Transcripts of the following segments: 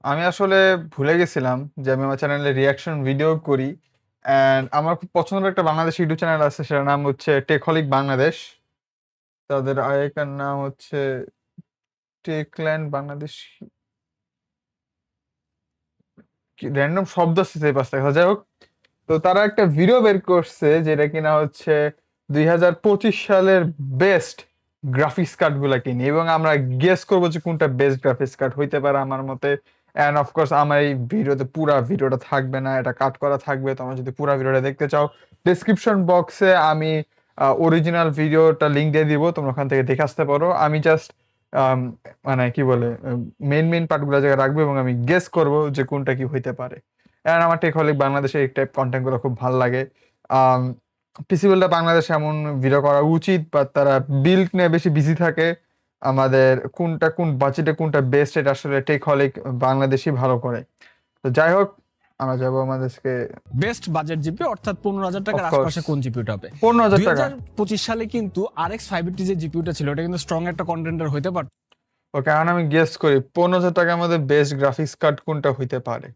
আমি আসলে ভুলে গেছিলাম যে আমি আমার চ্যানেলে রিঅ্যাকশন ভিডিও করি। অ্যান্ড আমার খুব পছন্দের একটা বাংলাদেশি ইউটিউব চ্যানেল আছে, সেটার নাম হচ্ছে টেকহলিক বাংলাদেশ। তাদের আরেকটার নাম হচ্ছে টেকল্যান্ড বাংলাদেশ। র্যান্ডম শব্দ আছে সেই পাঁচটা কথা, যাই হোক। তো তারা একটা ভিডিও বের করছে যেটা কিনা হচ্ছে 2025 সালের বেস্ট গ্রাফিক্স কার্ড গুলা কিনি, এবং আমরা গেস করবো যে কোনটা বেস্ট গ্রাফিক্স কার্ড হইতে পারে আমার মতে। অ্যান্ড অফকোর্স আমার এই ভিডিওতে পুরা ভিডিওটা থাকবে না, এটা কাট করা থাকবে। তোমরা যদি পুরা ভিডিওটা দেখতে চাও, ডিসক্রিপশন বক্সে আমি অরিজিনাল ভিডিওটা লিংক দিয়ে দিব, তোমরা ওখান থেকে দেখে আসতে পারো। আমি জাস্ট মানে কি বলে মেন মেন পার্টগুলো জায়গায় রাখবো এবং আমি গেস করব যে কোনটা কি হইতে পারে। আর আমার টেকহলিক বাংলাদেশে এই টাইপ কন্টেন্ট গুলো খুব ভালো লাগে। পিসি বিল্ডার বাংলাদেশে এমন ভিডিও করা উচিত, বা তারা বিল্ড নিয়ে বেশি বিজি থাকে। আমাদের কোনটা কোন বাজেটে কোনটা বেস্ট, এটা আসলে টেকহলিক বাংলাদেশই ভালো করে। তো যাই হোক, আমরা যাবো আমাদেরকে বেস্ট বাজেট জিপি অর্থাৎ 15,000 টাকার অফকোর্স আশপাশে কোন জিপিউটা হবে? 15,000 টাকা। 2025 সালে কিন্তু RX 580 যে জিপিউটা ছিল এটা কিন্তু স্ট্রং একটা কন্টেন্টার হইতে পারত। ওকে, এখন আমি গেস করি 15,000 টাকার মধ্যে বেস্ট গ্রাফিক্স কার্ড কোনটা হইতে পারে।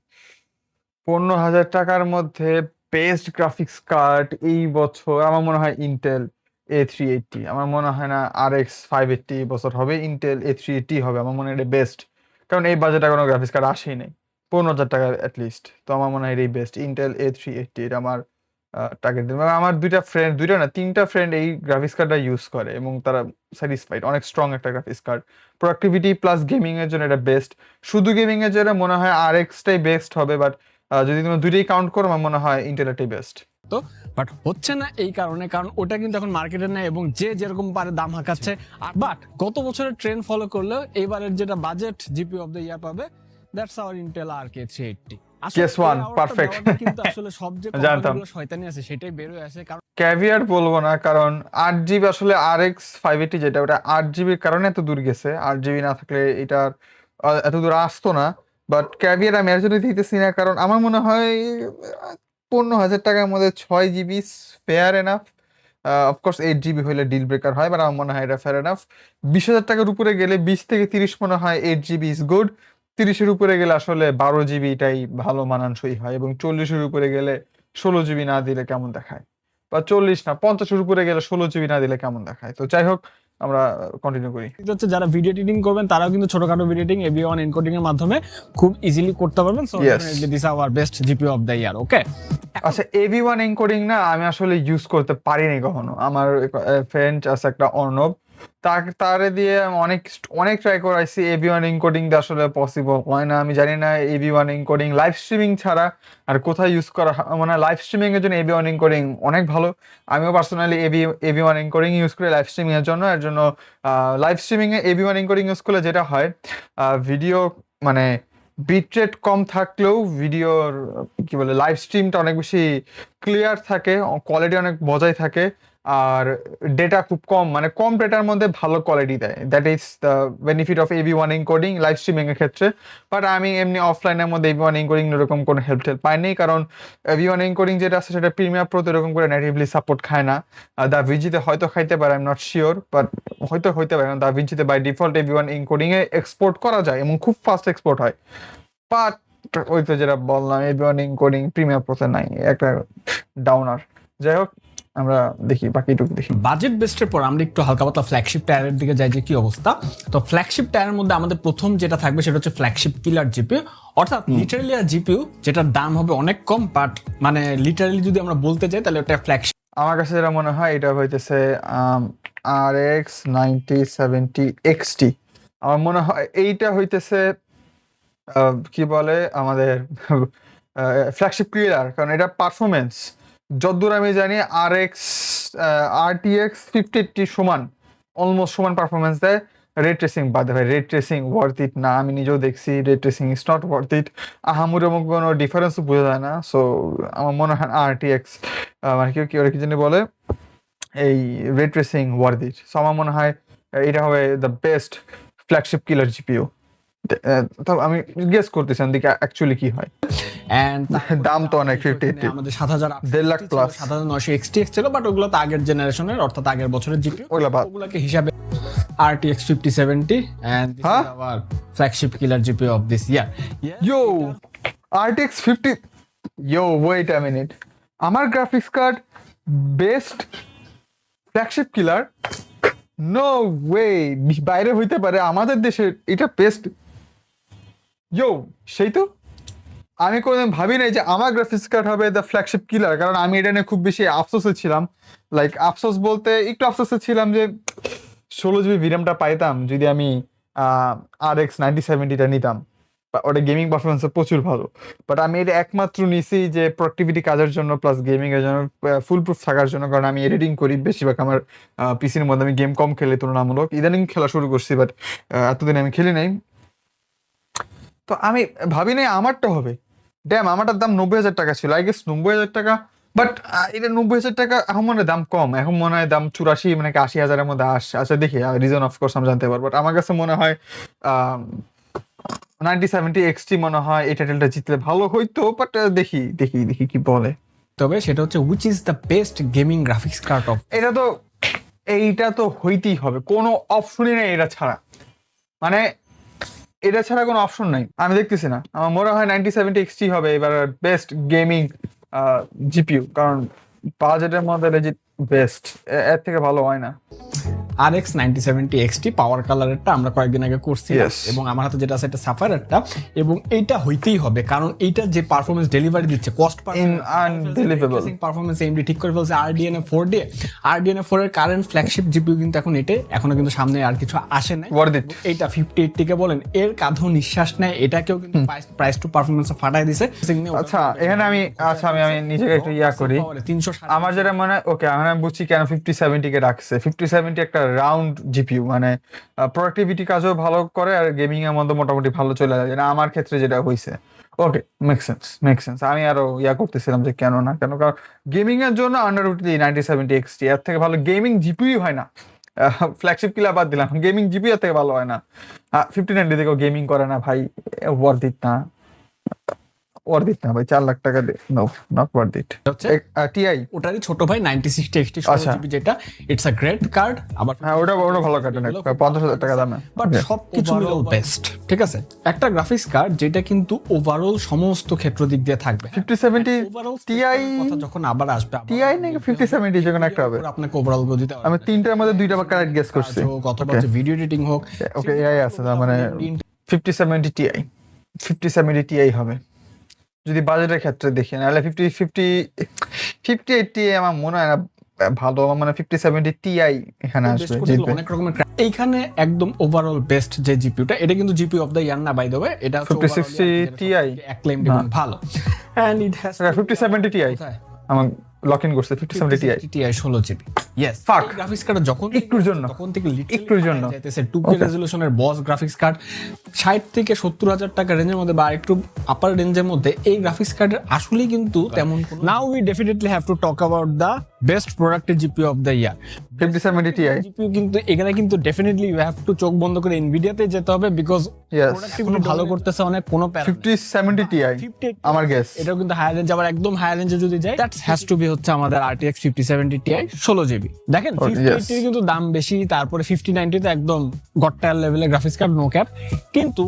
15,000 টাকার মধ্যে বেস্ট গ্রাফিক্স কার্ড এই বছর আমার মনে হয় ইন্টেল A380। আমার মনে হয় না RX 580 বছর হবে, ইন্টেল A380 হবে। আমার মনে হয় এটা বেস্ট, কারণ এই বাজেটে কোনো গ্রাফিক্স কার্ড আসেই নাই 15,000 টাকা অ্যাটলিস্ট। তো আমার মনে হয় এটাই বেস্ট, ইন্টেল A380। এটা আমার টার্গেট। আমার দুইটা না তিনটা ফ্রেন্ড এই গ্রাফিক্স কার্ডটা ইউজ করে এবং তারা স্যাটিসফাইড। অনেক স্ট্রং একটা graphics card, productivity plus gaming এর জন্য এটা বেস্ট। শুধু গেমিং এর জন্য মনে হয় RX টাই বেস্ট হবে, বাট যদি তুমি দুইটাই কাউন্ট করো আমার মনে হয় ইন্টেলেটাই বেস্ট। তো বাট হচ্ছে না এই কারণে, কারণ ওটা কিন্তু এখন মার্কেটে নেই এবং যে যেরকম পারে দাম হাঁকাচ্ছে। বাট গত বছরের ট্রেন্ড ফলো করলেও এবারের যেটা budget GP of the year পাবে, that's our Intel RK 380। Guess one, perfect. কিন্তু আসলে সব যে জানতাম। কোম্পানিগুলো শয়তানি আছে সেটাই বের হয়ে আসে, কারণ ক্যাভিয়ার বলবো না, কারণ 8 জিবি আসলে RX 580 যেটা, ওটা 8 জিবির কারণে এত দূর গেছে। 8 জিবি না থাকলে এটা এত দূর আসতো না। বাট ক্যাভিয়ার আমি এর জন্য দিতেছি না, কারণ আমার মনে হয় 15,000 টাকার মধ্যে 6 GB fair enough. Of course 8 GB হলে ডিল ব্রেকার হয়, বাট আমার মনে হয় এটা ফেয়ার এনাফ। 20,000 টাকার উপরে গেলে 20 থেকে 30 মনে হয় 8 জিবি ইজ গুড। 30-এর উপরে গেলে আসলে 12 জিবিটাই ভালো মানানসই হয়, এবং 40-এর উপরে গেলে 16 জিবি না দিলে কেমন দেখায়, বা 40 না 50-এর উপরে গেলে 16 জিবি না দিলে কেমন দেখায়। তো যাই হোক, আমরা কন্টিনিউ করি। এটা হচ্ছে যারা ভিডিও এডিটিং করবেন তারাও কিন্তু ছোটখাটো ভিডিও এডিটিং AV1 এনকোডিং এর মাধ্যমে খুব ইজিলি করতে পারবেন। So Yes. Definitely this our best GP of the year. Okay, আচ্ছা, AV1 এনকোডিং না আমি আসলে ইউজ করতে পারিনি কখনো। আমার ফ্রেন্ড আছে একটা অর্ণব, তারে দিয়ে আমি অনেক অনেক ট্রাই করাইছি। AV1 এনকোডিং দিয়ে আসলে পসিবল হয় না। আমি জানি না AV1 এনকোডিং লাইভ স্ট্রিমিং ছাড়া আর কোথায় ইউজ করা হয়। মানে লাইভ স্ট্রিমিং এর জন্য AV1 এনকোডিং অনেক ভালো। আমিও পার্সোনালি AV1 এনকোডিং ইউজ করি লাইভ স্ট্রিমিং এর জন্য। এর জন্য লাইভ স্ট্রিমিং এ AV1 এনকোডিং ইউজ করলে যেটা হয়, ভিডিও মানে বিটরেট কম থাকলেও ভিডিওর কি বলে লাইভ স্ট্রিমটা অনেক বেশি ক্লিয়ার থাকে, কোয়ালিটি অনেক বজায় থাকে। আর ডেটা খুব কম, মানে কম ডেটার মধ্যে ভালো কোয়ালিটি দেয়। That is the benefit of AV1 encoding live streaming এর ক্ষেত্রে। বাট আমি এমনি অফলাইনের মধ্যে AV1 এনকোডিং এরকম কোনো হেল্প পাইনি, কারণ AV1 এনকোডিং যেটা আছে সেটা প্রিমিয়ার প্রো এরকম করে নেটিভলি সাপোর্ট খায় না। দা ভিঞ্চিতে হয়তো খাইতে পারে, I am not sure, but হয়তো হইতে পারে, কারণ দা ভিঞ্চিতে বাই ডিফল্ট AV1 এনকোডিং এ এক্সপোর্ট করা যায় এবং খুব ফাস্ট এক্সপোর্ট হয়। বাট ওই তো যেটা বললাম, AV1 এনকোডিং প্রিমিয়ার প্রোতে নাই, একটা ডাউনার। যাই হোক, আমরা দেখি বাকিটুকু দেখি। বাজেট বেস্টের পর আমরা একটু হালকা পাতলা ফ্ল্যাগশিপ টায়ারের দিকে যাই যে কি অবস্থা। তো ফ্ল্যাগশিপ টায়ারের মধ্যে আমাদের প্রথম যেটা থাকবে সেটা হচ্ছে ফ্ল্যাগশিপ কিলার জিপিইউ, অর্থাৎ লিটারালি জিপিইউ যেটার দাম হবে অনেক কম, বাট মানে লিটারালি যদি আমরা বলতে যাই তাহলে ওটা ফ্ল্যাগশিপ। আমার কাছে যেটা মনে হয় এটা হইতেছে RX 9070 XT। আমার মনে হয় এইটা হইতেছে কি বলে আমাদের ফ্ল্যাগশিপ ক্লিয়ার, কারণ এটা পারফরমেন্স যতদূর আমি জানি RTX 5080 সমান, অলমোস্ট সমান পারফরমেন্স দেয়। রে ট্রেসিং বাদে ভাই, রে ট্রেসিং ওয়ার্থ ইট না, আমি নিজেও দেখছি ray tracing is not worth it. আহামুর এবং কোনো ডিফারেন্সও বোঝা যায় না। সো আমার মনে হয় RTX মানে কি ওরা কি জানি বলে, এই রে ট্রেসিং ওয়ার্থ ইট। সো আমার মনে হয় এটা হবে the best flagship killer GPU. তো আমি গেস করতেছি দিকে অ্যাকচুয়ালি কি হয়। এন্ড দাম তো অনেক 50-80 আমাদের 7,000 1.5 লাখ প্লাস 7,900 XTX ছিল, বাট ওগুলো তো আগের জেনারেশনের অর্থাৎ আগের বছরের জিপিইউ, ওগুলা বাদ। ওগুলোকে হিসাবে RTX 5070 and this Huh? is our flagship killer GPU of this year. Yes, Yo, RTX 50. Yo, wait a minute. আমার graphics card best flagship killer? No way, বাইরে হইতে পারে, আমাদের দেশে এটা বেস্ট। ইয়ো, সেই তো আমি কোনোদিন ভাবি নাই যে আমার গ্রাফিক্স কার্ড হবে দ্য ফ্ল্যাগশিপ কিলার, কারণ আমি এটা নিয়ে খুব বেশি আফসোসে ছিলাম। লাইক আফসোস বলতে একটু আফসোসে ছিলাম যে 16 GB ভিরামটা পাইতাম যদি আমি RX 9070টা নিতাম, ওটা গেমিং পারফরমেন্স প্রচুর ভালো। বাট আমি এটা একমাত্র নিছি যে প্রোডাক্টিভিটি কাজের জন্য প্লাস গেমিং এর জন্য, ফুল প্রুফ থাকার জন্য, কারণ আমি এডিটিং করি বেশিরভাগ আমার পিসির মধ্যে। আমি গেম কম খেলি তুলনামূলক, ইদানিং খেলা শুরু করছি, বাট এতদিন আমি খেলি নাই। তো আমি ভাবি নাই আমারটা হবে। ড্যাম, আমারটার দাম 90,000 টাকা ছিল, আই গেস 90,000 টাকা। বাট এটা 90,000 টাকা এখন মনে হয় দাম কম, এখন মনে হয় দাম 84 মানে কি 80,000-এর মধ্যে আসছে। আচ্ছা দেখি, রিজন অফকোর্স আমি জানতে পারবো। বাট আমার কাছে মনে হয় 9070 XT মনে হয় এই টাইটেলটা জিতলে ভালো হইতো। বাট দেখি দেখি দেখি কি বলে। তবে সেটা হচ্ছে which is the best gaming graphics card of এইটা তো হইতেই হবে, কোনো অপশনই নেই এটা ছাড়া। মানে এটা ছাড়া কোনো অপশন নাই, আমি দেখতেছি না। আমার মনে হয় 9070 XT হবে এবার বেস্ট গেমিং জিপিইউ, কারণ বাজেটের মধ্যে লেজিট বেস্ট, এর থেকে ভালো হয় না। RX 9070 XT পাওয়ার কালারেরটা আমরা কয়েকদিন আগে করছি, Yes. এবং আমার হাতে যেটা আছে এটা সাফায়ারটা, এবং এইটা হইতেই হবে কারণ এইটা যে পারফরমেন্স ডেলিভারি দিচ্ছে, কস্ট Unbelievable. পারফরমেন্স AMD ঠিক করে ফেলছে RDNA 4 দিয়ে। RDNA 4 এর কারেন্ট ফ্ল্যাগশিপ জিপিইউ কিন্তু এখন এটাই, এখনো কিন্তু সামনে আর কিছু আসে নাই। Worth it. এইটা 5080 কে বলেন এর কাঁধও নিঃশ্বাস নেয়, এটাকেও কিন্তু প্রাইস টু পারফরমেন্স ফাটাই দিছে। আচ্ছা এখানে আমি আমি নিজেকে একটু করি। 300 আমার যেটা মনে হয়, ওকে আমি বুঝছি কেন 5070 কে রাখছে। 5070 একটা রাউন্ড জিপিইউ, মানে প্রোডাক্টিভিটি কাজও ভালো করে আর গেমিং এর মধ্যে মোটামুটি ভালো চলে যায়, যেটা আমার ক্ষেত্রে যেটা হয়েছে। ওকে, মেক সেন্স। আমি আরো করতেছিলাম যে কেন না, কারণ গেমিং এর জন্য আন্ডারউডলি 9070 XT এর থেকে ভালো গেমিং জিপিইউ হয় না। ফ্ল্যাগশিপ কিলার বাদ দিলাম, গেমিং জিপিইউ এর থেকে ভালো হয় না। 5090 থেকেও গেমিং করে না ভাই, ওয়ার্থ ইট না। ভাই 4 লাখ টাকা দিয়ে নো, নট ওয়ার্থ ইট। হচ্ছে টিআই ওটারই ছোট ভাই 9060 XT আচ্ছা। 16GB, যেটা ইটস আ গ্রেট কার্ড। আবার হ্যাঁ, ওটা ভালো কাটে না, 50,000 টাকা দামে। বাট সবকিছু মিলে বেস্ট, ঠিক আছে? একটা গ্রাফিক্স কার্ড যেটা কিন্তু ওভারঅল সমস্ত ক্ষেত্র দিক দিয়ে থাকবে। 5070 ওভারঅল TI কথা যখন আবার আসবে, TI নাকি 5070 যে কোনো একটা হবে। আপনাকে ওভারঅল গো দিতে হবে। আমি তিনটার মধ্যে দুইটা বা কারেক্ট গেস করছি। অথবা ভিডিও এডিটিং হোক, ওকে এআই আছে না, মানে 5070 Ti হবে যদি বাজেটের ক্ষেত্রে দেখি। নাহলে 58 Ti আমার মনে হয় না ভালো। আমার মানে 5070 Ti এখানে আসবে, জিতবে। অনেক রকমের এইখানে একদম ওভারঅল বেস্ট যে জিপিইউটা, এটা কিন্তু জিপিইউ অফ দ্য ইয়ার না বাই দ্য ওয়ে, এটা 5060 Ti অ্যাক্লেইমড এবং ভালো। এন্ড ইট হ্যাজ 5070 Ti আমার লক ইন করছে 5070 Ti 16GB। Yes, Fuck. Graphics card যখন একটুর জন্য তখন থেকে একটুর জন্য যাইতেছে 2K রেজোলিউশনের বস গ্রাফিক্স কার্ড 60 থেকে 70,000 টাকা রেঞ্জের মধ্যে বা একটু আপার রেঞ্জের মধ্যে এই গ্রাফিক্স কার্ডের আসলেই কিন্তু তেমন কোনো। Now we definitely have to talk about the best producted GPU of the year 5070 Ti। GPU কিন্তু এখানে কিন্তু ডেফিনেটলি ইউ হ্যাভ টু চোখ বন্ধ করে এনভিডিয়াতে যেতে হবে, বিকজ Yes. প্রোডাক্টিভিটি ভালো করতেছে অনেক, কোনো প্যারা নেই। 5070 Ti আমার গেস। এটাও কিন্তু হায়ার রেঞ্জ, আবার একদম হায়ার রেঞ্জে যদি যায় দ্যাটস হ্যাজ টু বি হচ্ছে আমাদের RTX 5070 Ti 16GB। দেখেন 5080 কিন্তু দাম বেশি, তারপরে 5090 তো একদম গট্টাল লেভেলের গ্রাফিক্স কার্ড, নো ক্যাপ। কিন্তু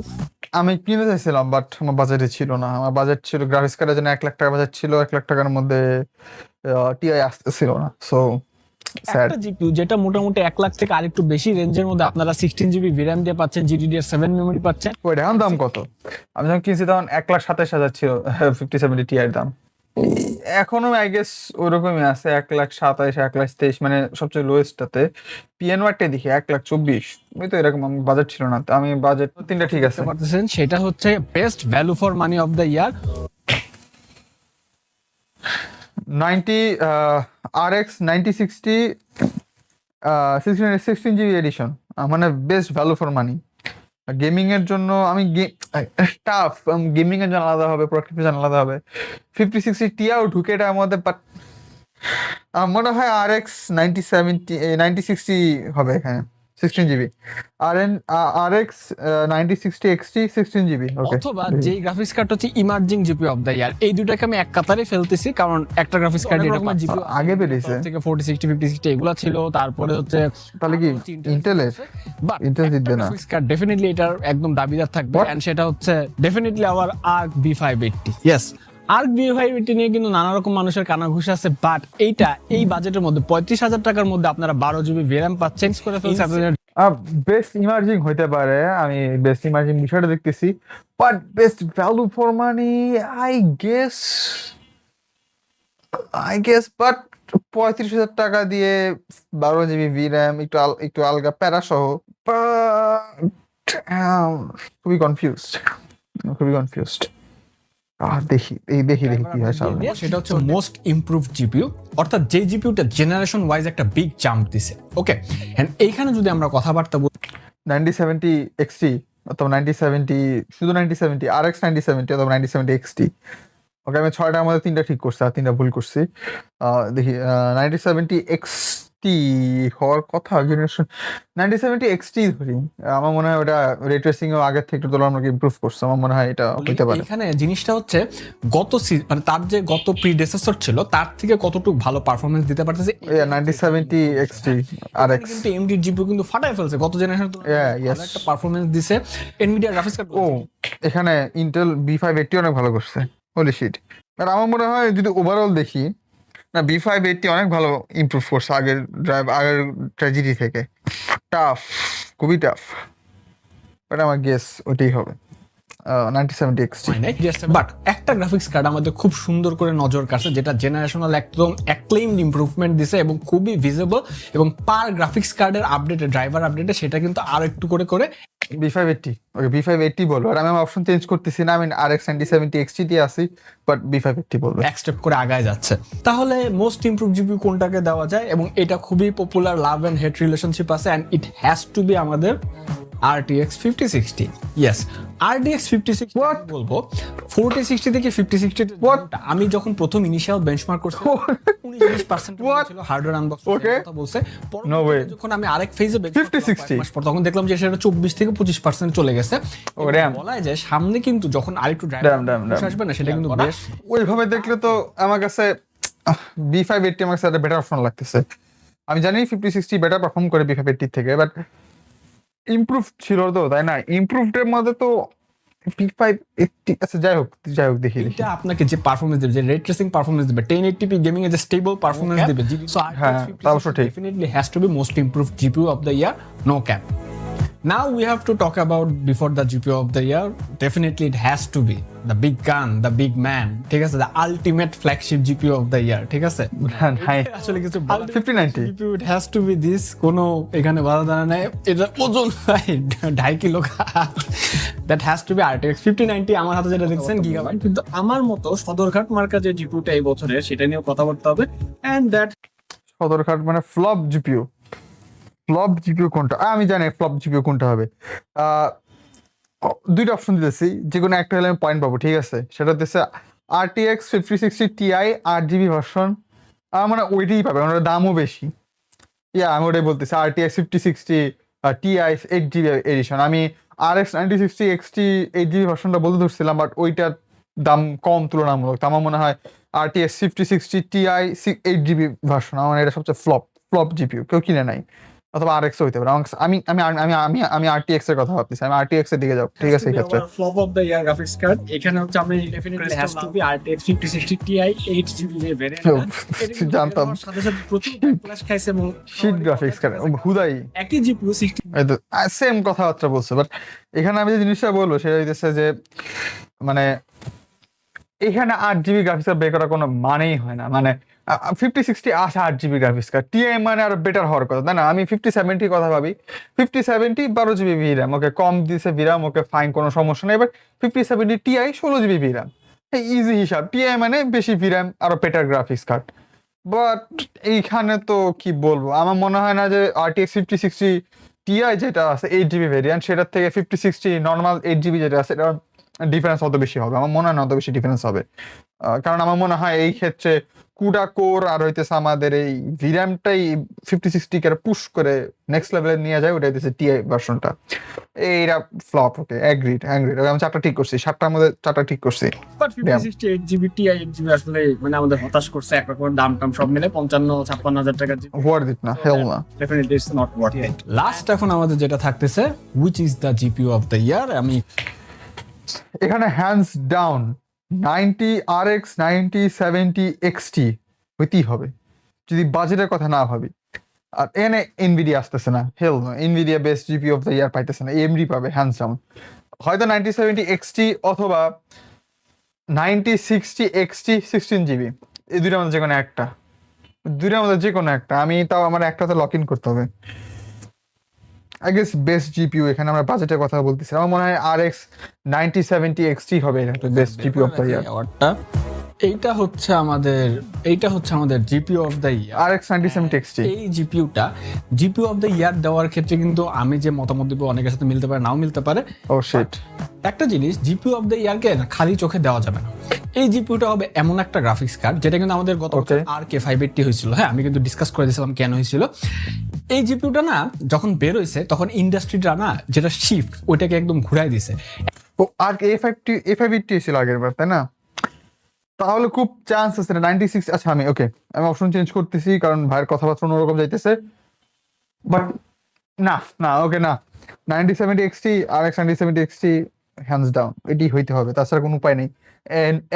আমি কিনতে চাইছিলাম বাট আমার বাজেটে ছিল না। আমার বাজেট ছিল গ্রাফিক্স কার্ডের জন্য 1 লাখ টাকা বাজেট ছিল, 1 লাখ টাকার মধ্যে টিআই আসতেছিল না। So sad. একটা জিপিইউ যেটা মোটামুটি 1 লাখ থেকে আরেকটু বেশি রেঞ্জের মধ্যে আপনারা 16GB VRAM দিয়ে পাচ্ছেন, GDDR7 মেমরি পাচ্ছেন। ওই এখন দাম কত? আমি যখন কিনছি তখন 1,27,000 ছিল 5070 Ti এর দাম। এখনো আই গেস ওরকমই আছে, 1,27,000 1,23,000, মানে সবচেয়ে লোয়েস্টটাতে। পিএনওয়ারটা দেখি 1,24,000। ওই তো এরকম। আমি বাজেট ছিল না, আমি বাজেট তিনটা ঠিক আছে। পারতেছেন সেটা হচ্ছে best value for money of the year 90 RX 9060 16GB edition, মানে best value for money. Gaming এর জন্য আমি টাফ, গেমিং এর জন্য আলাদা হবে, প্রোডাক্টিভিটির জন্য আলাদা হবে। 5060 Tiও ঢুকে এটার মধ্যে, বাট মনে হয় RX 9060 হবে এখানে। 16 GB, RX 9060 XT 16 GB, ওকে। অথবা যে গ্রাফিক্স কার্ড হচ্ছে ইমার্জিং জিপিইউ অফ দ্য ইয়ার, এই দুটাকে আমি এক কাতারে ফেলতেছি, কারণ একটা গ্রাফিক্স কার্ড এটা জিপিইউ আগে বেরিয়েছে থেকে 4060 5060 এগুলা ছিল, তারপরে হচ্ছে তাহলে কি ইন্টেলের বাট ইন্টেল জিতবে না? গ্রাফিক্স কার্ড ডেফিনেটলি এটার একদম দাবিদার থাকবে, এন্ড সেটা হচ্ছে definitely our Arc B580। Yes, Arc B580 নিয়ে কিন্তু নানা রকম মানুষের কানাঘুষা আছে, বাট এইটা এই বাজেটের মধ্যে 35,000 টাকার মধ্যে আপনারা 12 GB VRAM পাচ্ছেন করে ফেলছে আপনাদের। বেস্ট ইমার্জিং হইতে পারে, আমি বেস্ট ইমার্জিং বিষয়টা দেখতেছি, but best value for money I guess but 35,000 টাকা দিয়ে 12 GB VRAM, একটু আলগা প্যারা সহ, খুবই কনফিউজড। দেখি কি হয় সামনে। সেটা হচ্ছে মোস্ট ইমপ্রুভ জিপিইউ, অর্থাৎ যে জিপিইউটা জেনারেশন ওয়াইজ একটা বিগ জাম্প দিছে। ওকে, এন্ড এইখানে যদি আমরা কথাবার্তা বলি 9070 XT অথবা 9070, শুধু 9070 RX 9070 অথবা 9070 XT, ওকে আমি 6টার মধ্যে 3টা ঠিক করছি আর 3টা ভুল করছি। দেখি 9070 XT হওয়ার কথা, জেনারেশন 9070 XT ধরি, আমার মনে হয় ওটা রে ট্রেসিং এর আগের থেকে তুলনামূলক ইমপ্রুভ করছে, আমার মনে হয় এটা হইতে পারে। এখানে জিনিসটা হচ্ছে মানে তার যে গত প্রিডেসেসর ছিল তার থেকে কতটুকু ভালো পারফরম্যান্স দিতে পারতেছে। 9070 XT RX কিন্তু AMD জিপিইউ কিন্তু ফাটায় ফেলছে, গত জেনারেশন একটা পারফরম্যান্স দিছে। এনভিডিয়া গ্রাফিক্স কার্ড এখানে ইন্টেল B580 অনেক ভালো করছে, হোলি শিট। আর আমার মনে হয় যদি ওভারঅল দেখি না, B580 অনেক ভালো ইমপ্রুভ করছে আগের ট্র্যাজেডি থেকে। খুবই টাফ, বাট আমার গেস ওইটাই হবে 9070 XT। বাট একটা গ্রাফিক্স কার্ড আমাদের খুব সুন্দর করে নজর কাটছে, যেটা জেনারেশনাল একদম অ্যাক্লেইমড ইমপ্রুভমেন্ট দিছে এবং খুবই ভিজিবল, এবং পার গ্রাফিক্স কার্ডের আপডেটে, ড্রাইভার আপডেটে সেটা কিন্তু আরো একটু করে B580, ওকে B580 বলবো। আর আমি আমার অপশন চেঞ্জ করতেছি না, আমি RX 9070 XT তে আছি, বাট B580 বলবো। এক স্টেপ করে আগায় যাচ্ছে। তাহলে মোস্ট ইমপ্রুভ জিপিইউ কোনটাকে দেওয়া যায়, এবং এটা খুবই popular, love and hate relationship আছে, and it has to be আমাদের RTX 5060। ইয়েস, RTX 5060 বলবো 4060 থেকে 5060। আমি যখন প্রথম ইনিশিয়াল বেঞ্চমার্ক করছি 19% ছিল হার্ডওয়্যার আনবক্স কথা বলছে, পরবর্তীতে যখন আমি আরেক ফেজে 5060 তখন দেখলাম যে সেটা 24 থেকে 25% চলে গেছে। বলা যায় সামনে কিন্তু যখন আরেকটু ড্রাইভার আসবে না, সেটা কিন্তু বেশ ওইভাবে দেখলে তো আমার কাছে B580 আমার কাছে একটা বেটার অপশন লাগতেছে। আমি জানি 5060 বেটার পারফর্ম করে B580 থেকে, বাট ইমপ্রুভ ছিল তো, তাই না? ইমপ্রুভড এর মধ্যে তো B580, আচ্ছা যাই হোক দেখি এটা আপনাকে যে পারফরম্যান্স দেবে, যে রে ট্রেসিং পারফরম্যান্স দেবে, 1080p গেমিং এ যে স্টেবল পারফরম্যান্স দেবে, so definitely has to be most improved GPU of the year, no cap. Now we have to talk about before the GPU of the year. Definitely it has to be the big gun, the big man. ঠিক আছে, the ultimate flagship GPU of the year. ঠিক আছে, আসলে কিছু 5090 GPU it has to be this, কোনো এখানে বাধা দাঁড়া নাই, এটা ওজন 2.5 kilo. That has to be RTX 5090। আমার হাতে যেটা দেখছেন গিগাবাইট, কিন্তু আমার মতো সদরঘাট মার্কা যে জিপিইউটা এই বছরের, সেটা নিয়েও কথা বলতে হবে। And that সদরঘাট মানে ফ্লপ জিপিইউ কোনটা? আমি জানি ফ্লপ জিপিইউ কোনটা হবে। দুইটা অপশন দিতেছি, যে কোনো একটা হলে আমি পয়েন্ট পাবো, ঠিক আছে? সেটা হচ্ছে RTX 5060 Ti 8GB ভার্সন, মানে ওইটাই পাবে, ওনার দামও বেশি। আমি ওটাই বলতেছি, RTX 5060 Ti 8GB এডিশন। আমি RX 9060 XT 8GB ভার্সনটা বলতে ধরছিলাম, বাট ওইটার দাম কম তুলনামূলক। আমার মনে হয় RTX 5060 Ti 8GB ভার্সন, আমার এটা সবচেয়ে ফ্লপ জিপিইউ, কেউ কিনে নাই। অথবা RX হইতে পারে। আমি RTX এর কথা ভাবতেছি, আমি RTX এর দিকে যাব, ঠিক আছে? এই ক্ষেত্রে flop of the year graphics card এখানে হচ্ছে আমি definitely has to be RTX 5060 Ti 8GB এর ভেরিয়েন্ট। জানতাম সাথে সাথে প্রচুর ক্লাস খাইছে, এবং শীট গ্রাফিক্স কার্ড হুদাই একই জিপিইউ 60 সেম কথাবার্তা বলছে। বাট এখানে আমি যে জিনিসটা বলবো সেটা হইতেছে যে, মানে এখানে 8GB গ্রাফিক্স কার্ড বের করার কোনো মানেই হয় না। মানে 5060 আসে 8GB গ্রাফিক্স কার্ড, টিআই মানে আরো বেটার হওয়ার কথা, তাই না? আমি 5070 কথা ভাবি, 5070 12GB VRAM, ওকে কম দিছে VRAM, ওকে ফাইন, কোনো সমস্যা নেই। এবার 5070 Ti 16GB VRAM, ইজি হিসাব। টিআই মানে বেশি VRAM, আরো বেটার গ্রাফিক্স কার্ড। বাট এইখানে তো কি বলবো, আমার মনে হয় না যে RTX 5060 Ti যেটা আছে 8GB ভেরিয়েন্ট, সেটার থেকে 5060 নর্মাল 8GB যেটা আছে, এটা ডিফারেন্স অত বেশি হবে। আমার মনে হয় না অত বেশি ডিফারেন্স হবে। কারণ আমার মনে হয় এই ক্ষেত্রে কুডা কোর আর হইতেছে আমাদের এই ভিরামটাই 5060 কে পুশ করে নেক্সট লেভেলে নিয়ে যায়, ওটা হইতেছে টিআই ভার্সনটা। এইটা ফ্লপ। ওকে, অ্যাগ্রিড অ্যাগ্রিড। আমি 4টা ঠিক করছি, 7টার মধ্যে 4টা ঠিক করছি। বাট 5068 জিবি টিআই 8 জিবি আসলে মানে আমাদের হতাশ করছে একরকম দাম টাম সব মিলে 55-56 হাজার টাকা ওয়ার্থ ইট না, হেল না। Definitely it's not worth it. Last এখন আমাদের যেটা থাকতেছে which is the GPU of the ইয়ার, আমি এখানে হ্যান্ডস ডাউন 90 RX 9070 XT হইতেই হবে যদি বাজেটের কথা না ভাবি। আর এখানে এনভিডিয়া আসতেছে না, হেল না। Nvidia best GP of the ইয়ার পাইতেছে না, এমডি পাবে হ্যান্ডস ডাউন। হয়তো 9070 XT অথবা 9060 XT 16 GB, এই দুইটার মধ্যে যে কোনো একটা, দুইটার মধ্যে যে কোনো একটা। আমি তাও আমার একটাতে লক ইন করতে হবে। আই গেস বেস্ট জিপিইউ, এখানে আমরা বাজেটের কথা বলতেছি, আমার মনে হয় RX 9070 XT হবে এটা best GPU of the year. অ্যাওয়ার্ডটা এইটা হচ্ছে আমাদের GPU of the year RX 9070 XT। এই জিপিইউ অফ দ্য ইয়ার দেওয়ার ক্ষেত্রে কিন্তু আমি যে মতামত দিব অনেকের সাথে মিলতে পারে, নাও মিলতে পারে। ও শিট। একটা জিনিস, জিপিইউ অফ দ্য ইয়ারকে খালি চোখে দেওয়া যাবে না। এই জিপিইউটা হবে এমন একটা গ্রাফিক্স কার্ড যেটা কিন্তু আমাদের গত Okay. RK580 হয়েছিল। হ্যাঁ, আমি কিন্তু ডিসকাস করে দিয়েছিলাম কেন হয়েছিল। এই জিপিইউটা না যখন বের হয়েছে তখন ইন্ডাস্ট্রিটা না যেটা শিফট ওইটাকে একদম ঘুরাই দিছে। ও আর A580 ছিল আগের বার, তাই না? তাহলে খুব চান্স আছে 96। আচ্ছা আমি অপশন চেঞ্জ করতেছি কারণ ভাইয়ের কথাবার্তা অন্যরকম যাইতেছে। বাট না না, ওকে না, 9070 XT RX 9070 XT hands down, এটি হইতে হবে, তাছাড়া কোনো উপায় নেই।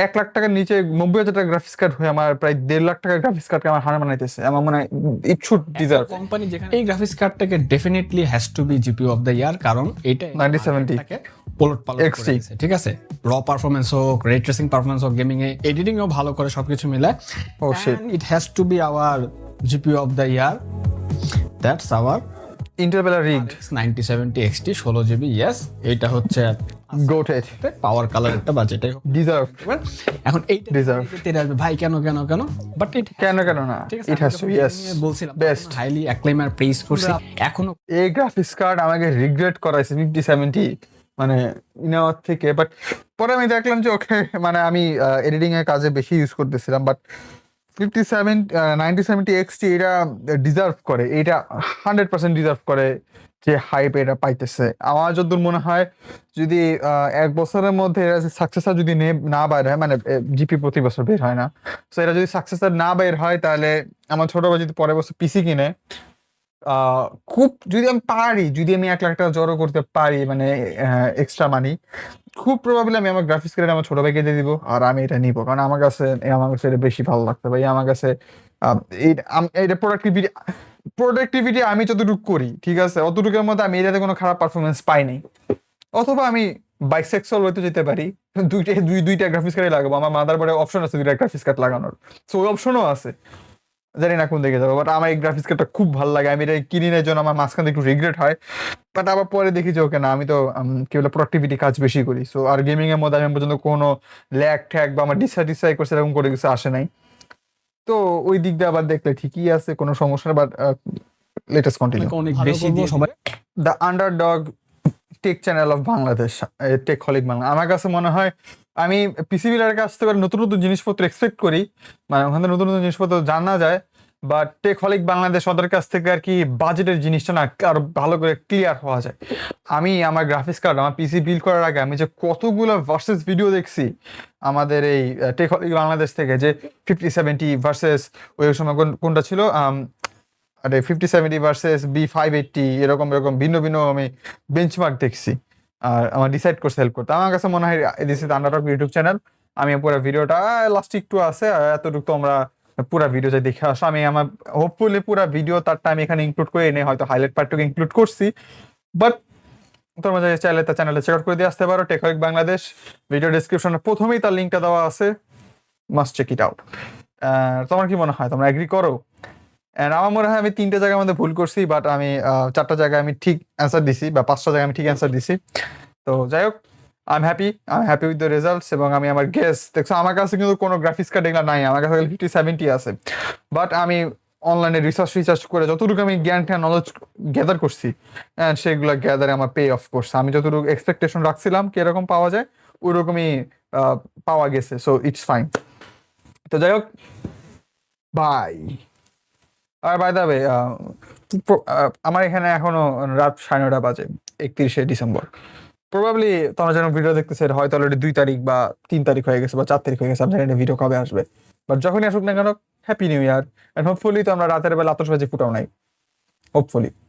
1 লাখ টাকার নিচে 90,000 টাকা গ্রাফিক্স কার্ড হয়ে আমার প্রায় 1.5 লাখ টাকার গ্রাফিক্স কার্ডকে আমার হার মানাইতেছে। আমার মনে হয় ইট শুড ডিজার্ভ। কোম্পানি যেখানে এই গ্রাফিক্স কার্ডটাকে definitely has to be GPU of the year, কারণ এটা 9070 পোলট XT ঠিক আছে। র পারফরমেন্স হোক, রে ট্রেসিং পারফরমেন্স হোক, গেমিং এ এডিটিংও ভালো করে সবকিছু মিলে। Oh, shit. It has to be our GPU of the year, that's our ইন্টারভেলার রিগড 9070 XT 16 GB। ইয়েস, এটা হচ্ছে গোটেড পাওয়ার কালার একটা বাজেটে ডিজার্ভ। এখন এইটা Deserve. তেরে আসবে ভাই কেন বাট কেন না, ইট হ্যাজ টু ইয়েস বলছিলাম বেস্ট। হাইলি অ্যাক্লেমার প্রেইজ করছি। এখনো এই গ্রাফিক্স কার্ড আমাকে রিগ্রেট করাইছে 5070 মানে নেওয়ার থেকে। বাট পরে আমি দেখলাম যে ওকে, মানে আমি এডিটিং এর কাজে বেশি ইউজ করতেছিলাম। বাট 9070 XT এটা ডিজার্ভ করে, এটা 100% ডিজার্ভ করে যে হাইপ এটা পাইতেছে। আমার যতদূর মনে হয় যদি 1 বছরের মধ্যে এরা সাকসেসর যদি না বের হয়, মানে জিপি প্রতি বছর বের হয় না, তো এটা যদি সাকসেসর না বের হয় তাহলে আমার ছোট ভাই যদি পরের বছর পিসি কিনে, খুব যদি আমি পারি, যদি আমি 1 লাখ টাকা জড়ো করতে পারি, মানে এক্সট্রা মানি, খুব প্রবাবলি আমি আমার গ্রাফিক্স কার্ড আমার ছোট ভাইকে দিয়ে দিব আর আমি এটা নিবো। কারণ আমার কাছে এটা বেশি ভালো লাগতো ভাই। আমার কাছে এটা প্রোডাক্টিভিটি আমি যতটুকু করি, ঠিক আছে, অতটুকুর মধ্যে আমি এটাতে কোনো খারাপ পারফরমেন্স পাইনি। অথবা আমি বাইসেক্সুয়াল হইতে যেতে পারি, দুইটা গ্রাফিক্স কার্ডই লাগাবো। আমার মাদারবোর্ডে অপশন আছে 2টা গ্রাফিক্স কার্ড লাগানোর, সো ওই অপশনও আছে। জানি না কোন দিকে যাবো, বাট আমার এই গ্রাফিক্স কার্ডটা খুব ভালো লাগে। আমি এটা কিনি না, জন্য আমার মাঝখানে একটু রিগ্রেট হয়। বাট আবার পরে দেখি যে ওকে না, আমি তো কি বলে প্রোডাক্টিভিটি কাজ বেশি করি। সো আর গেমিং এর মধ্যে আমি পর্যন্ত কোনো ল্যাগ ট্যাগ বা আমার ডিসস্যাটিসফাই করছে এরকম করে কিছু আসে নাই। তো ওই দিক দিয়ে আবার দেখলে ঠিকই আছে, কোনো সমস্যা না। But latest continue. অনেক বেশি দিয়ে সবাই the underdog tech channel of Bangladesh, tech holic Bangla. আমার কাছে মনে হয় আমি পিসিবির কাছ থেকে নতুন নতুন জিনিসপত্র এক্সপেক্ট করি, মানে ওখানে নতুন নতুন জিনিসপত্র জানা যায়। বাট টেক হলিক বাংলাদেশ ওদের কাছ থেকে আর কি বাজেটের জিনিসটা না আরো ভালো করে ক্লিয়ার হওয়া যায়। আমি আমার গ্রাফিক্স কার্ড, আমার পিসি বিল্ড করার আগে আমি যে কতগুলো ভার্সেস ভিডিও দেখছি আমাদের এই টেক হলিক বাংলাদেশ থেকে, যে 5070 ভার্সেস ওই সময় কোনটা ছিল, আরে 5070 ভার্সেস B580, এরকম ভিন্ন ভিন্ন আমি বেঞ্চমার্ক দেখছি আর আমার ডিসাইড করতে হেল্প করতে। আমার কাছে মনে হয় this is underdog YouTube channel. আমি পুরো ভিডিওটা লাস্ট একটু আছে, এতটুকু তো আমরা পুরো ভিডিওটা দেখে আসো। আমি আমার হোপফুলি পুরো ভিডিও তার টাইম এখানে ইনক্লুড করে এনে হয়তো হাইলাইট পার্টটুকু ইনক্লুড করছি। বাট তোমরা যদি চাইলে তার চ্যানেলে চেক আউট করে দিয়ে আসতে পারো। টেক হলিক বাংলাদেশ, ভিডিও ডিসক্রিপশনে প্রথমেই তার লিঙ্কটা দেওয়া আছে, মাস্ট চেক ইট আউট। তোমার কি মনে হয়, তোমরা এগ্রি করো? আমার মনে হয় আমি 3টে জায়গার মধ্যে ভুল করছি, বাট আমি 4টা জায়গায় আমি ঠিক অ্যান্সার দিছি, বা 5টা জায়গায় আমি ঠিক অ্যান্সার দিছি। তো যাই হোক, I am happy with the results. এবং আমি আমার গেস দেখছো, আমার কাছে কিন্তু কোনো গ্রাফিক্স কার্ড এগুলো নাই, আমার কাছে 5070 আছে। বাট আমি অনলাইনে রিসার্চ করে যতটুকু আমি জ্ঞান নলেজ গ্যাদার করছি, সেগুলো গ্যাদারে আমার পে অফ করছে। আমি যতটুকু এক্সপেকটেশন রাখছিলাম কি এরকম পাওয়া যায়, ওইরকমই পাওয়া গেছে। So it's fine. তো যাই হোক বাই। আর বাই দা ওয়ে, আমার এখানে এখনো রাত 9:30 বাজে, 31শে ডিসেম্বর। প্রবাবলি তোমরা যেন ভিডিও দেখতেছে হয়তো অলরেডি 2 তারিখ বা 3 তারিখ হয়ে গেছে বা 4 তারিখ হয়ে গেছে, আমি জানি না ভিডিও কবে আসবে, বাট যখনই আসুক না কেন happy new year. And hopefully তো আমরা রাতের বেলা আতশবাজি ফুটাও নাই, হোপফুলি।